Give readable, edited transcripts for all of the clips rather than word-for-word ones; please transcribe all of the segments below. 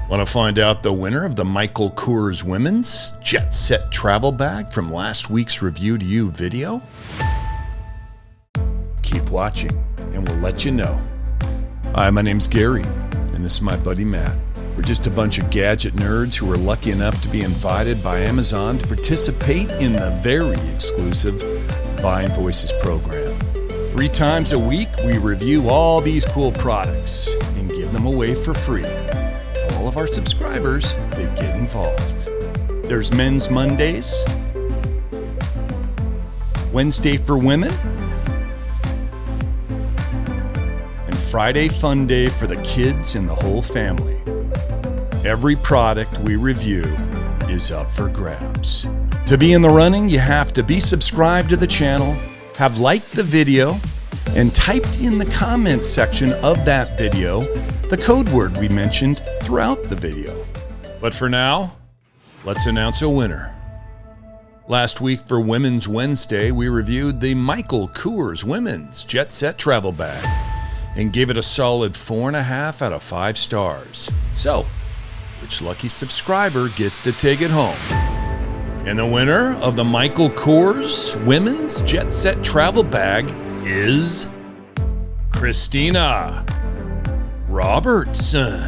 Want to find out the winner of the Michael Kors Women's Jet Set Travel Bag from last week's Review to You video? Keep watching and we'll let you know. Hi, my name's Gary, and this is my buddy Matt. We're just a bunch of gadget nerds who were lucky enough to be invited by Amazon to participate in the very exclusive Buying Voices program. 3 times a week, we review all these cool products and give them away for free. To all of our subscribers, they get involved. There's Men's Mondays, Wednesday for Women, and Friday Fun Day for the kids and the whole family. Every product we review is up for grabs. To be in the running, you have to be subscribed to the channel, have liked the video, and typed in the comments section of that video the code word we mentioned throughout the video. But for now, let's announce a winner. Last week for Women's Wednesday, we reviewed the Michael Kors Women's Jet Set Travel Bag and gave it a solid 4.5 out of 5 stars. So, which lucky subscriber gets to take it home? And the winner of the Michael Kors Women's Jet Set Travel Bag is Christina Robertson.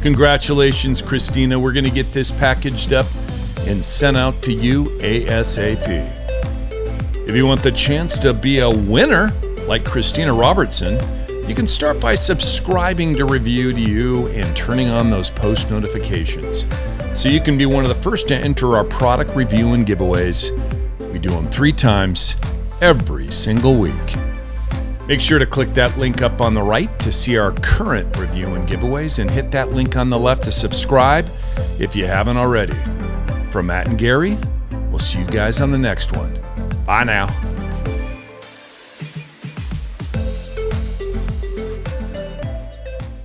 Congratulations, Christina. We're going to get this packaged up and sent out to you ASAP. If you want the chance to be a winner like Christina Robertson, you can start by subscribing to Review to You and turning on those post notifications so you can be one of the first to enter our product review and giveaways. We do them 3 times every single week. Make sure to click that link up on the right to see our current review and giveaways, and hit that link on the left to subscribe if you haven't already. From Matt and Gary, we'll see you guys on the next one. Bye now.